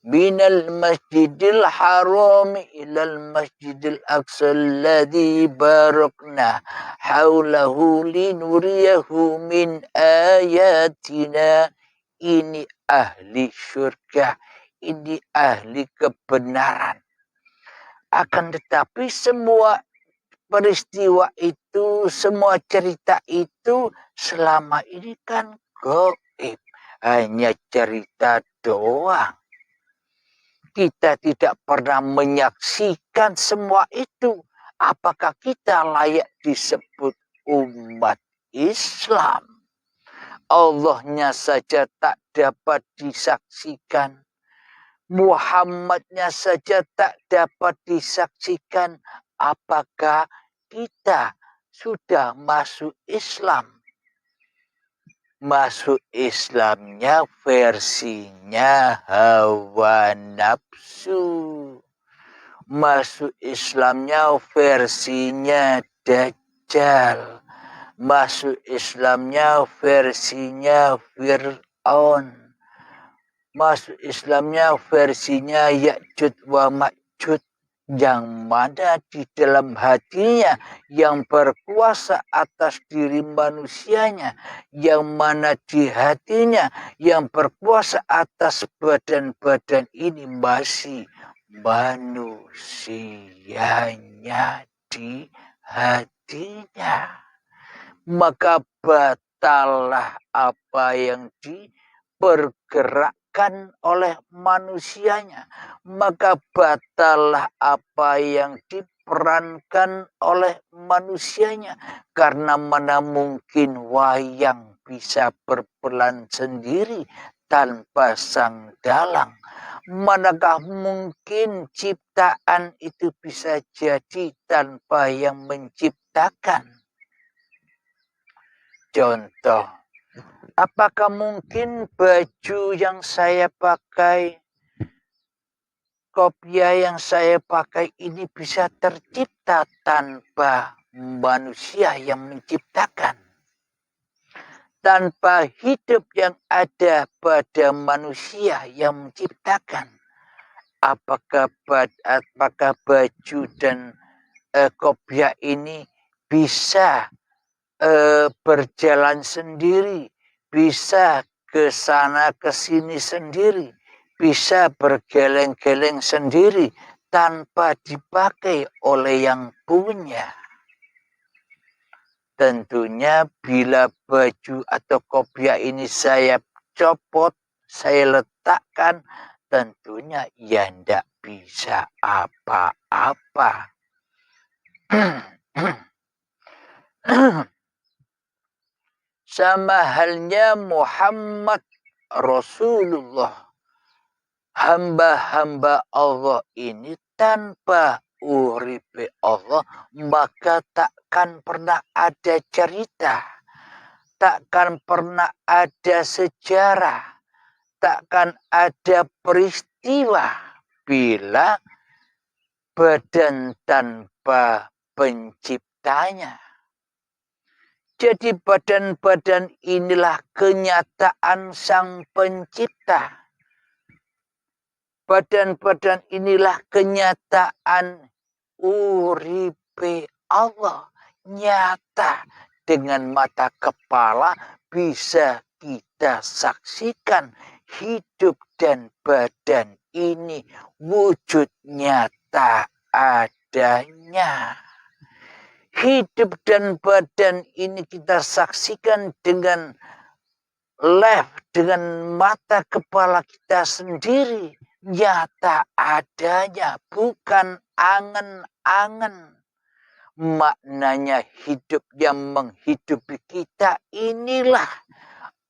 Minal masjidil haram ilal masjidil aqsa alladhi barakna haulahu linuriyahu min ayatina. Ini ahli syurga, ini ahli kebenaran. Akan tetapi semua peristiwa itu, semua cerita itu selama ini kan gaib. Hanya cerita doang. Kita tidak pernah menyaksikan semua itu. Apakah kita layak disebut umat Islam? Allahnya saja tak dapat disaksikan. Muhammadnya saja tak dapat disaksikan. Apakah kita sudah masuk Islam? Masuk Islamnya versinya hawa nafsu. Masuk Islamnya versinya Dajjal. Masuk Islamnya versinya Fir'aun. Masuk Islamnya versinya Ya'jud wa Ma'jud. Yang mana di dalam hatinya yang berkuasa atas diri manusianya. Yang mana di hatinya yang berkuasa atas badan-badan ini masih manusianya di hatinya. Maka batallah apa yang dipergerakkan oleh manusianya. Maka batallah apa yang diperankan oleh manusianya. Karena mana mungkin wayang bisa berperan sendiri tanpa sang dalang. Manakah mungkin ciptaan itu bisa jadi tanpa yang menciptakan? Contoh, apakah mungkin baju yang saya pakai, kopiah yang saya pakai ini bisa tercipta tanpa manusia yang menciptakan? Tanpa hidup yang ada pada manusia yang menciptakan? Apakah baju dan kopiah ini bisa berjalan sendiri, bisa ke sana ke sini sendiri, bisa bergeleng-geleng sendiri tanpa dipakai oleh yang punya? Tentunya bila baju atau kopiah ini saya copot, saya letakkan, tentunya ya ndak bisa apa-apa. Sama halnya Muhammad Rasulullah. Hamba-hamba Allah ini tanpa uripe Allah, maka takkan pernah ada cerita. Takkan pernah ada sejarah. Takkan ada peristiwa bila badan tanpa penciptanya. Jadi badan-badan inilah kenyataan sang pencipta. Badan-badan inilah kenyataan uripe Allah. Nyata dengan mata kepala bisa kita saksikan hidup dan badan ini wujud nyata adanya. Hidup dan badan ini kita saksikan dengan dengan mata kepala kita sendiri. Nyata adanya, bukan angan-angan. Maknanya hidup yang menghidupi kita inilah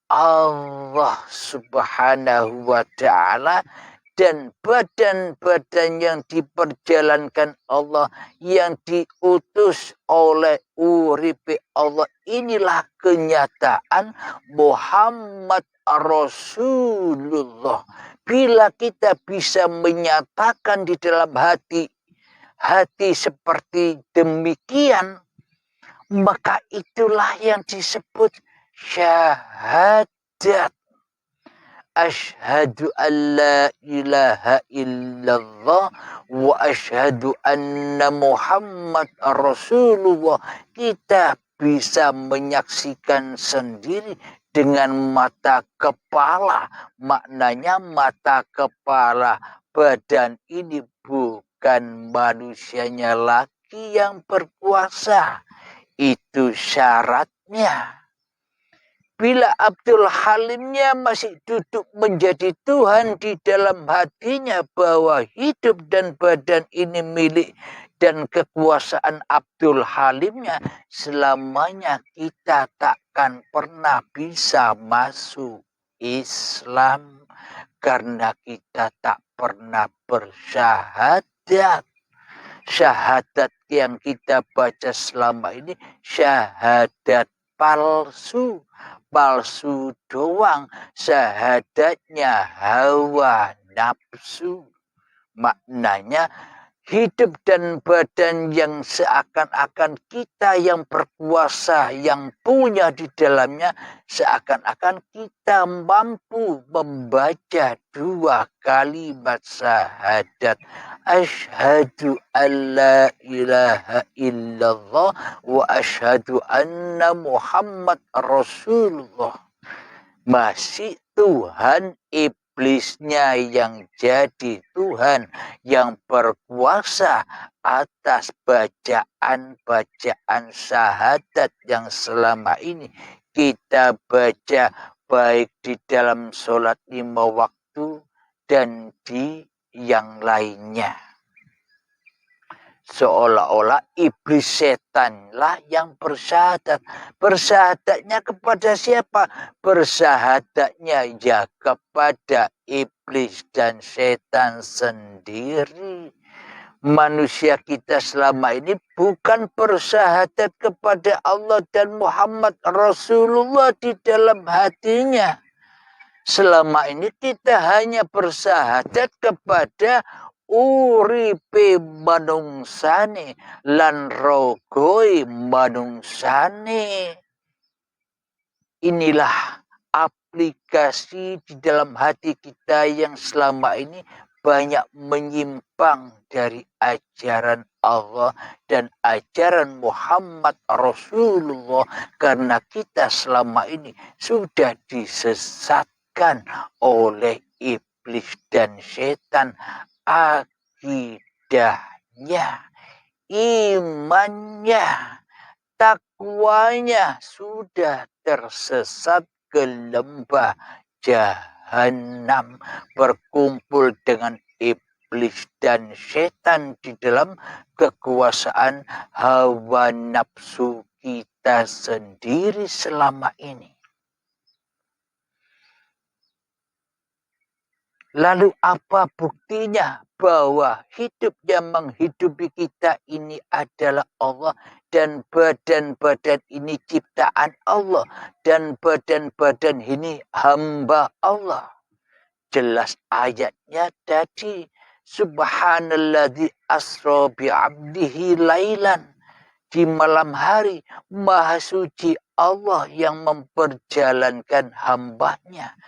Allah Subhanahu wa ta'ala. Dan badan-badan yang diperjalankan Allah, yang diutus oleh uripe Allah, inilah kenyataan Muhammad Rasulullah. Bila kita bisa menyatakan di dalam hati seperti demikian, maka itulah yang disebut syahadat. asyhadu an la ilaha illallah wa asyhadu anna Muhammad Rasulullah. Kita bisa menyaksikan sendiri dengan mata kepala. Maknanya mata kepala badan ini bukan manusianya lagi yang berkuasa. Itu syaratnya. Bila Abdul Halimnya masih duduk menjadi Tuhan di dalam hatinya bahwa hidup dan badan ini milik dan kekuasaan Abdul Halimnya, selamanya kita takkan pernah bisa masuk Islam karena kita tak pernah bersyahadat. Syahadat yang kita baca selama ini syahadat palsu. Palsu doang, syahadatnya hawa nafsu. Maknanya hidup dan badan yang seakan-akan kita yang berkuasa, yang punya di dalamnya, seakan-akan kita mampu membaca dua kalimat syahadat. Asyhadu an la ilaha illallah wa asyhadu anna Muhammad Rasulullah. Masih Tuhan iblisnya yang jadi Tuhan, yang berkuasa atas bacaan-bacaan syahadat yang selama ini kita baca baik di dalam sholat 5 waktu dan di yang lainnya. Seolah-olah iblis setanlah yang bersyahadat. Bersyahadatnya kepada siapa? Bersyahadatnya ya kepada iblis dan setan sendiri. Manusia kita selama ini bukan bersyahadat kepada Allah dan Muhammad Rasulullah di dalam hatinya. Selama ini kita hanya bersyahadat kepada uripe manungsane lan rogoi manungsane. Inilah aplikasi di dalam hati kita yang selama ini banyak menyimpang dari ajaran Allah dan ajaran Muhammad Rasulullah, karena kita selama ini sudah disesatkan oleh iblis dan setan. Akidahnya, imannya, takwanya sudah tersesat ke lembah jahanam, berkumpul dengan iblis dan setan di dalam kekuasaan hawa nafsu kita sendiri selama ini. Lalu apa buktinya bahwa hidup yang menghidupi kita ini adalah Allah, dan badan-badan ini ciptaan Allah, dan badan-badan ini hamba Allah? Jelas ayatnya tadi, subhanalladzi asra bi'abdihi lailan. Di malam hari, maha suci Allah yang memperjalankan hambanya.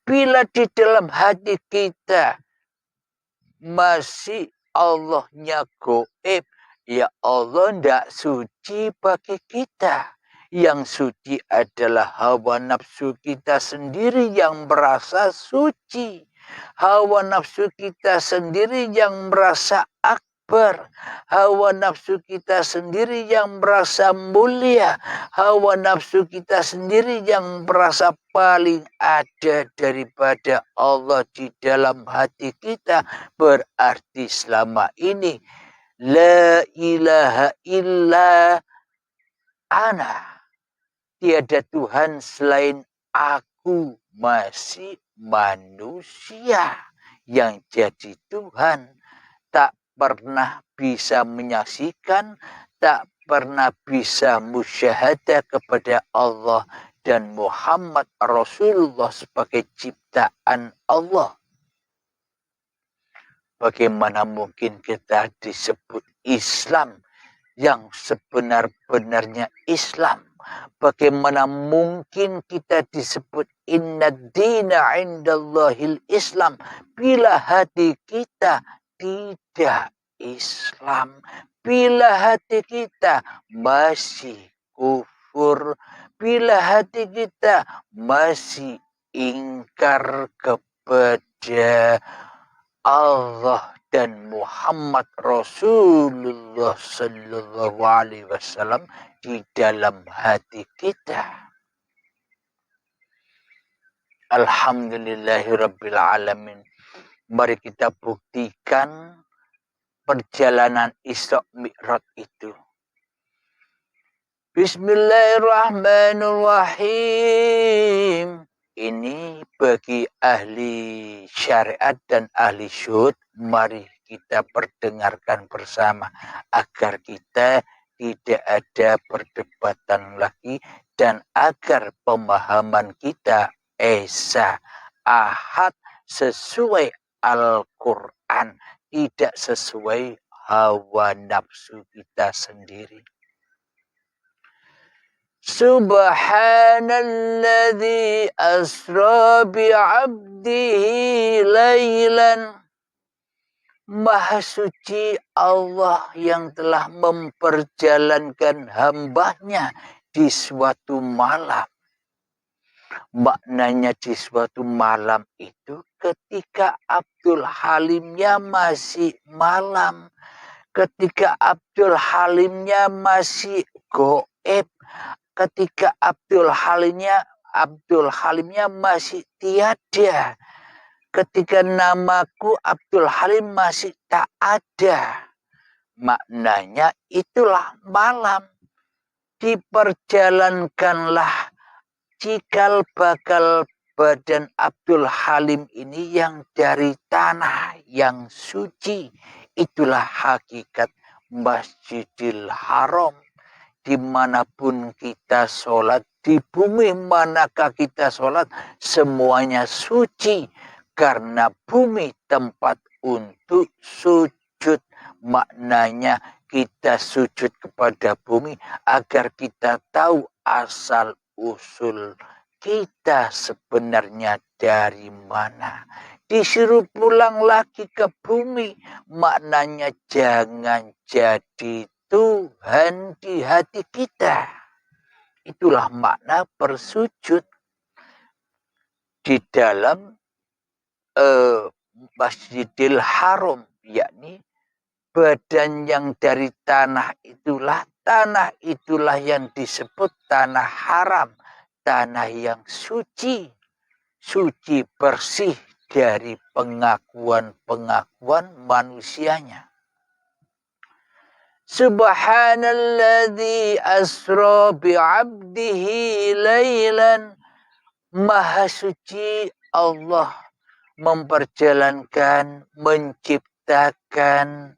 Bila di dalam hati kita masih Allahnya goib, ya Allah tidak suci bagi kita. Yang suci adalah hawa nafsu kita sendiri yang merasa suci. Hawa nafsu kita sendiri yang merasa akbar. Hawa nafsu kita sendiri yang merasa mulia. Hawa nafsu kita sendiri yang merasa paling ada daripada Allah di dalam hati kita. Berarti selama ini la ilaha illa ana, tiada Tuhan selain aku, masih manusia yang jadi Tuhan. Tak pernah bisa menyaksikan, tak pernah bisa musyahadah kepada Allah dan Muhammad Rasulullah sebagai ciptaan Allah. Bagaimana mungkin kita disebut Islam yang sebenar-benarnya Islam? Bagaimana mungkin kita disebut inna dina indallahil Islam bila hati kita tidak Islam, bila hati kita masih kufur, bila hati kita masih ingkar kepada Allah dan Muhammad Rasulullah Sallallahu Alaihi Wasallam di dalam hati kita. Alhamdulillahirabbil alamin. Mari kita buktikan perjalanan Isra Mi'raj itu. Bismillahirrahmanirrahim. Ini bagi ahli syariat dan ahli syuhud, mari kita perdengarkan bersama agar kita tidak ada perdebatan lagi dan agar pemahaman kita esa ahad sesuai Al-Quran, tidak sesuai hawa nafsu kita sendiri. Subhanalladzi asra bi'abdihi laylan. Maha suci Allah yang telah memperjalankan hambanya di suatu malam. Maknanya di suatu malam itu ketika Abdul Halimnya masih malam. Ketika Abdul Halimnya masih goib. Ketika Abdul Halimnya masih tiada. Ketika namaku Abdul Halim masih tak ada. Maknanya itulah malam. Diperjalankanlah cikal bakal badan Abdul Halim ini yang dari tanah yang suci. Itulah hakikat Masjidil Haram. Dimanapun kita sholat, di bumi manakah kita sholat, semuanya suci. Karena bumi tempat untuk sujud. Maknanya kita sujud kepada bumi agar kita tahu asal usul kita sebenarnya dari mana. Disuruh pulang lagi ke bumi, maknanya jangan jadi Tuhan di hati kita. Itulah makna bersujud di dalam Masjidil Haram, yakni badan yang dari tanah itulah yang disebut tanah haram, tanah yang suci, suci bersih dari pengakuan manusianya. Subhanalladzi asra bi'abdihi laylan. Maha suci Allah memperjalankan, menciptakan,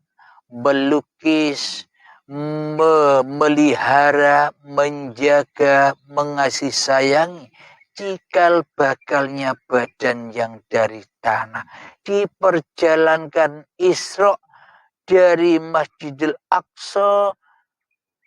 melukis, memelihara, menjaga, mengasih sayangi cikal bakalnya badan yang dari tanah. Diperjalankan Isra dari Masjidil Aqsa,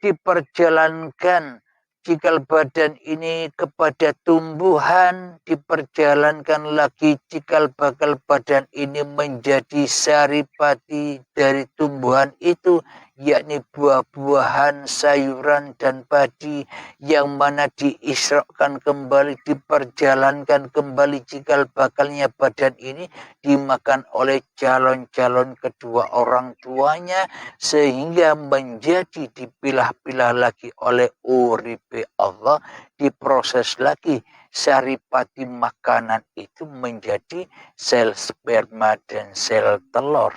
diperjalankan cikal badan ini kepada tumbuhan, diperjalankan lagi cikal bakal badan ini menjadi saripati dari tumbuhan itu, yakni buah-buahan, sayuran, dan padi, yang mana diisrakan kembali, diperjalankan kembali cikal bakalnya badan ini, dimakan oleh calon-calon kedua orang tuanya, sehingga menjadi dipilah-pilah lagi oleh uripe Allah, diproses lagi saripati makanan itu menjadi sel sperma dan sel telur.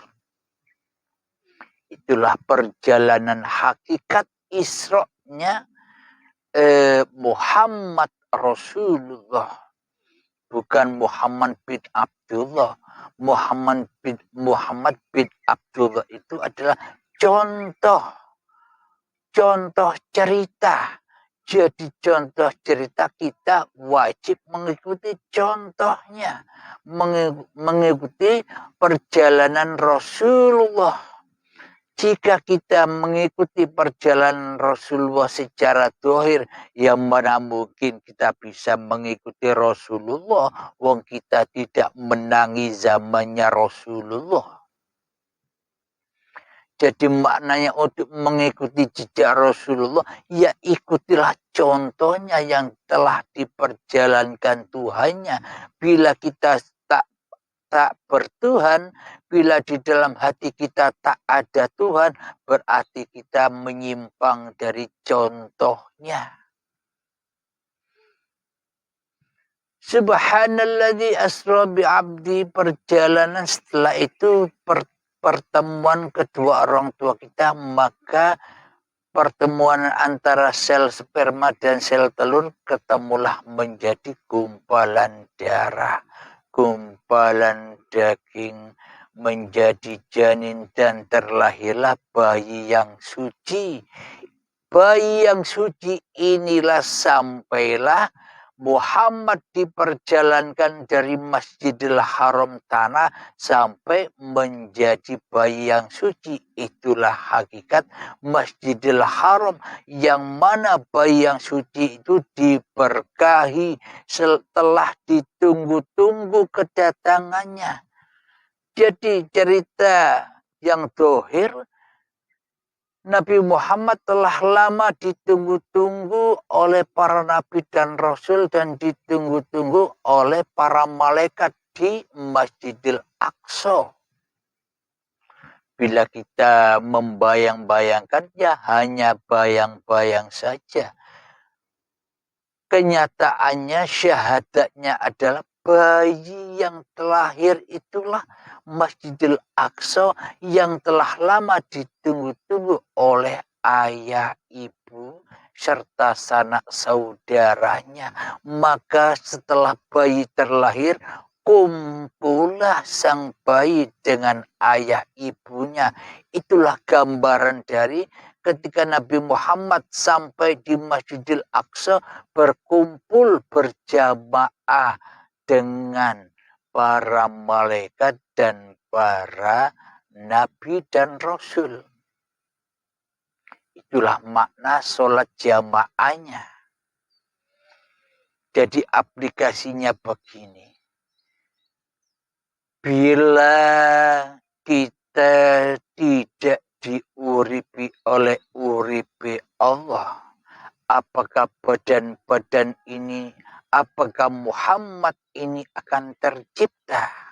Itulah perjalanan hakikat Isra-nya Muhammad Rasulullah. Bukan Muhammad bin Abdullah. Muhammad bin Abdullah itu adalah contoh cerita. Jadi contoh cerita kita wajib mengikuti contohnya. Mengikuti perjalanan Rasulullah. Jika kita mengikuti perjalanan Rasulullah secara dohir, yang mana mungkin kita bisa mengikuti Rasulullah, wong kita tidak menangi zamannya Rasulullah. Jadi maknanya untuk mengikuti jejak Rasulullah, ya ikutilah contohnya yang telah diperjalankan Tuhannya. Bila kita tak bertuhan, bila di dalam hati kita tak ada Tuhan, berarti kita menyimpang dari contohnya. Subhanalladzi asra bi'abdi, perjalanan setelah itu pertemuan kedua orang tua kita, maka pertemuan antara sel sperma dan sel telur ketemulah menjadi gumpalan darah, gumpalan daging, menjadi janin, dan terlahirlah bayi yang suci. Bayi yang suci inilah sampailah Muhammad diperjalankan dari Masjidil Haram tanah sampai menjadi bayi yang suci. Itulah hakikat Masjidil Haram, yang mana bayi yang suci itu diberkahi setelah ditunggu-tunggu kedatangannya. Jadi cerita yang dohir, Nabi Muhammad telah lama ditunggu-tunggu oleh para nabi dan rasul dan ditunggu-tunggu oleh para malaikat di Masjidil Aqsa. Bila kita membayang-bayangkan, ya hanya bayang-bayang saja. Kenyataannya syahadatnya adalah bayi yang terlahir itulah Masjidil Aqsa yang telah lama ditunggu-tunggu oleh ayah, ibu, serta sanak saudaranya. Maka setelah bayi terlahir, kumpullah sang bayi dengan ayah ibunya. Itulah gambaran dari ketika Nabi Muhammad sampai di Masjidil Aqsa, berkumpul berjamaah dengan para malaikat dan para nabi dan rasul. Itulah makna sholat jamaahnya. Jadi aplikasinya begini. Bila kita tidak diuripi oleh uripi Allah, apakah badan-badan ini, apakah Muhammad ini akan tercipta?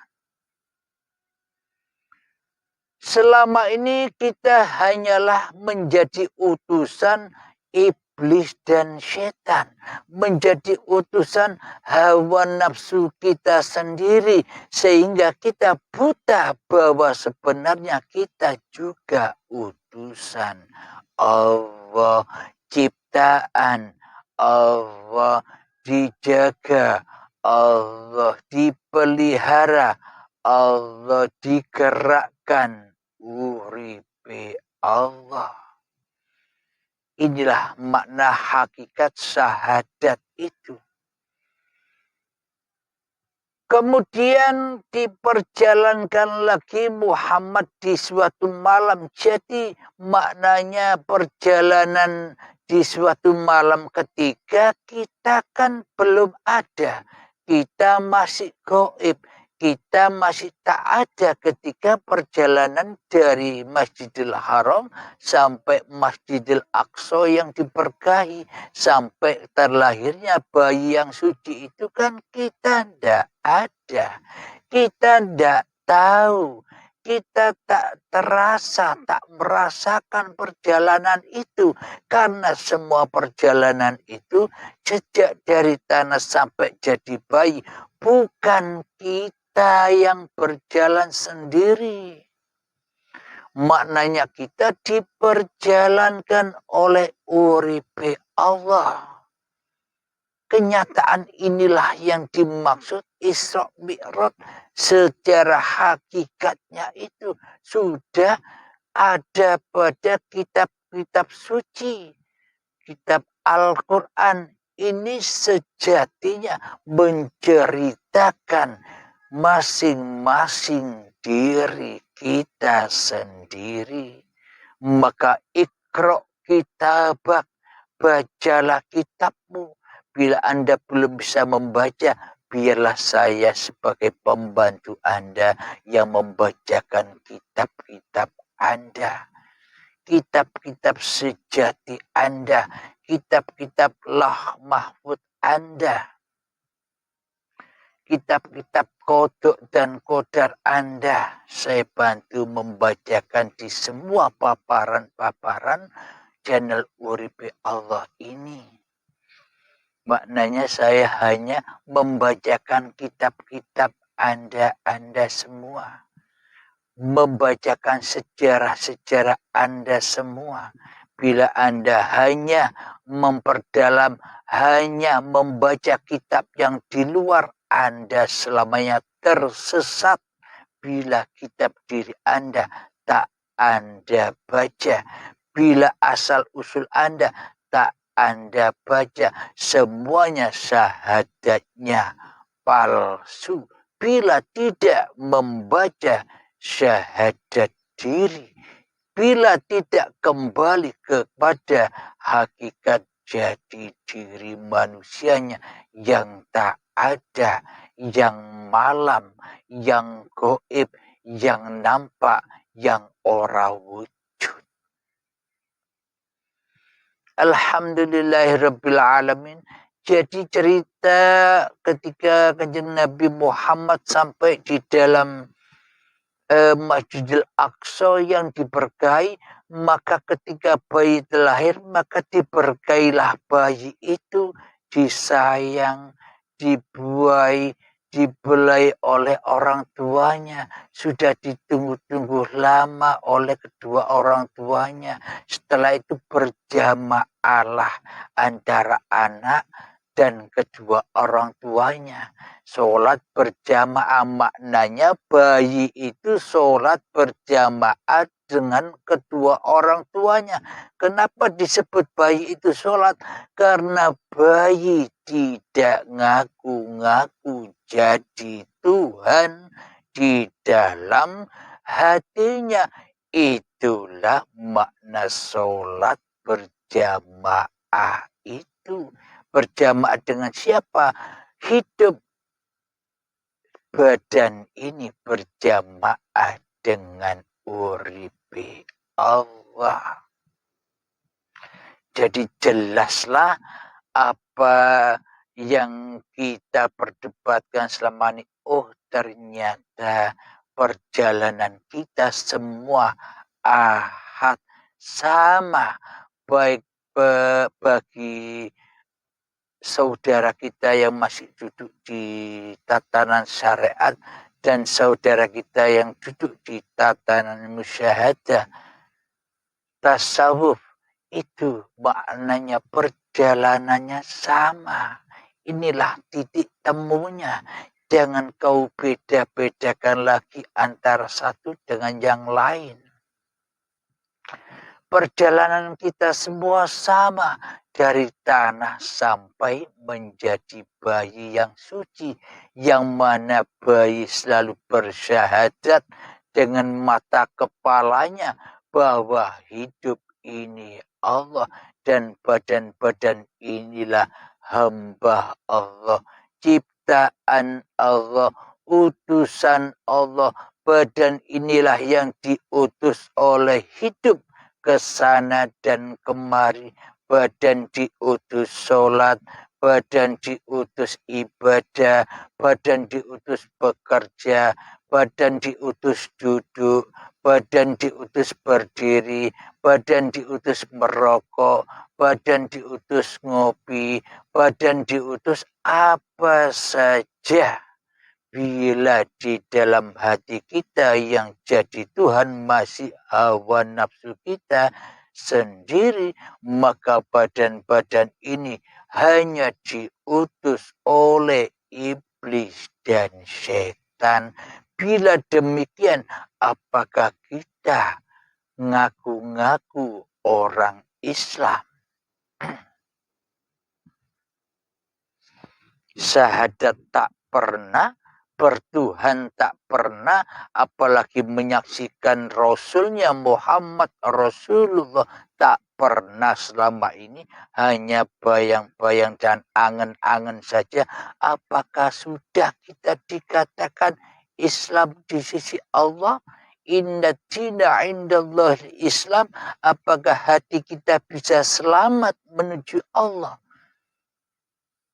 Selama ini kita hanyalah menjadi utusan iblis dan setan, menjadi utusan hawa nafsu kita sendiri, sehingga kita buta bahwa sebenarnya kita juga utusan Allah, ciptaan Allah, dijaga Allah, dipelihara Allah, digerakkan uripe Allah. Inilah makna hakikat syahadat itu. Kemudian diperjalankan lagi Muhammad di suatu malam. Jadi maknanya perjalanan di suatu malam ketika kita kan belum ada. Kita masih gaib. Kita masih tak ada ketika perjalanan dari Masjidil Haram sampai Masjidil Aqsa yang diberkahi, sampai terlahirnya bayi yang suci itu kan kita tidak ada. Kita tidak tahu. Kita tak terasa, tak merasakan perjalanan itu. Karena semua perjalanan itu sejak dari tanah sampai jadi bayi, bukan kita yang berjalan sendiri. Maknanya kita diperjalankan oleh uripe Allah. Kenyataan inilah yang dimaksud Isra Mi'raj. Secara hakikatnya itu sudah ada pada kitab-kitab suci. Kitab Al-Quran ini sejatinya menceritakan masing-masing diri kita sendiri. Maka ikra kitabak, bacalah kitabmu. Bila Anda belum bisa membaca, biarlah saya sebagai pembantu Anda yang membacakan kitab-kitab Anda. Kitab-kitab sejati Anda, kitab-kitab Lauh Mahfuz Anda, kitab-kitab kodok dan kodar Anda. Saya bantu membacakan di semua paparan-paparan channel Uripe Allah ini. Maknanya saya hanya membacakan kitab-kitab Anda semua. Membacakan sejarah-sejarah Anda semua. Bila Anda hanya memperdalam, hanya membaca kitab yang di luar, Anda selamanya tersesat. Bila kitab diri Anda tak Anda baca, bila asal-usul Anda tak Anda baca, semuanya syahadatnya palsu. Bila tidak membaca syahadat diri, bila tidak kembali kepada hakikat jati diri manusianya yang tak ada, yang malam, yang goib, yang nampak, yang ora wujud. Alhamdulillahirrabbilalamin. Jadi cerita ketika Kanjeng Nabi Muhammad sampai di dalam Masjidil Aqsa yang diberkahi, maka ketika bayi terlahir, maka diberkailah bayi itu, disayang, dibuai, dibelai oleh orang tuanya. Sudah ditunggu-tunggu lama oleh kedua orang tuanya. Setelah itu berjamaahlah antara anak dan kedua orang tuanya. Sholat berjamaah, maknanya bayi itu sholat berjamaah dengan kedua orang tuanya. Kenapa disebut bayi itu sholat? Karena bayi tidak ngaku-ngaku jadi Tuhan di dalam hatinya. Itulah makna sholat berjamaah itu. Berjamaah dengan siapa? Hidup badan ini berjamaah dengan Uripe Allah. Jadi jelaslah apa yang kita perdebatkan selama ini. Oh, ternyata perjalanan kita semua ahad sama, baik bagi saudara kita yang masih duduk di tatanan syariat dan saudara kita yang duduk di tatanan musyahadah. Tasawuf itu maknanya perjalanannya sama. Inilah titik temunya. Jangan kau beda-bedakan lagi antara satu dengan yang lain. Perjalanan kita semua sama, dari tanah sampai menjadi bayi yang suci, yang mana bayi selalu bersyahadat dengan mata kepalanya bahwa hidup ini Allah dan badan-badan inilah hamba Allah, ciptaan Allah, utusan Allah. Badan inilah yang diutus oleh hidup ke sana dan kemari. Badan diutus sholat, badan diutus ibadah, badan diutus bekerja, badan diutus duduk, badan diutus berdiri, badan diutus merokok, badan diutus ngopi, badan diutus apa saja. Bila di dalam hati kita yang jadi Tuhan masih hawa nafsu kita sendiri, maka badan-badan ini hanya diutus oleh iblis dan setan. Bila demikian, apakah kita ngaku-ngaku orang Islam? Syahadat tak pernah, bertuhan tak pernah, apalagi menyaksikan Rasulnya Muhammad Rasulullah tak pernah selama ini, hanya bayang-bayang dan angan-angan saja. Apakah sudah kita dikatakan Islam di sisi Allah? Inna dina indallah Islam. Apakah hati kita bisa selamat menuju Allah?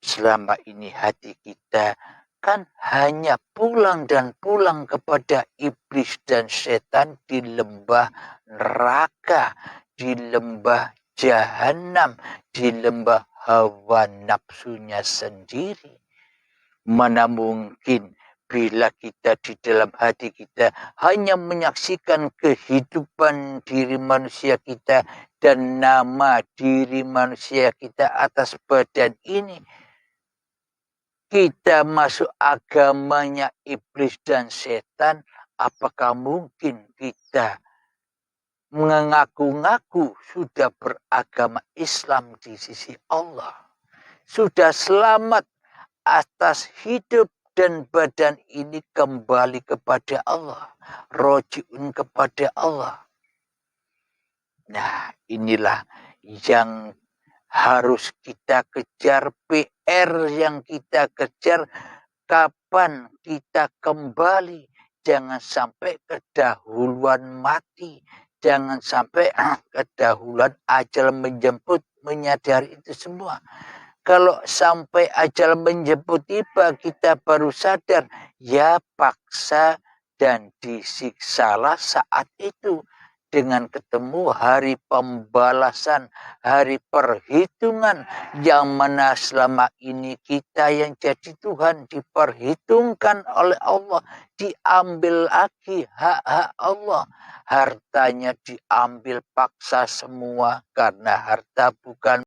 Selama ini hati kita kan hanya pulang dan pulang kepada iblis dan setan di lembah neraka, di lembah jahanam, di lembah hawa nafsunya sendiri. Mana mungkin bila kita di dalam hati kita hanya menyaksikan kehidupan diri manusia kita dan nama diri manusia kita atas badan ini, kita masuk agamanya iblis dan setan, apakah mungkin kita mengaku-ngaku sudah beragama Islam di sisi Allah? Sudah selamat atas hidup dan badan ini kembali kepada Allah. Roji'un kepada Allah. Nah, inilah yang harus kita kejar, PR yang kita kejar. Kapan kita kembali? Jangan sampai kedahuluan mati. Jangan sampai kedahuluan ajal menjemput, menyadari itu semua. Kalau sampai ajal menjemput tiba, kita baru sadar, ya paksa dan disiksalah saat itu. Dengan ketemu hari pembalasan, hari perhitungan, yang mana selama ini kita yang jadi Tuhan diperhitungkan oleh Allah, diambil lagi hak-hak Allah, hartanya diambil paksa semua, karena harta bukan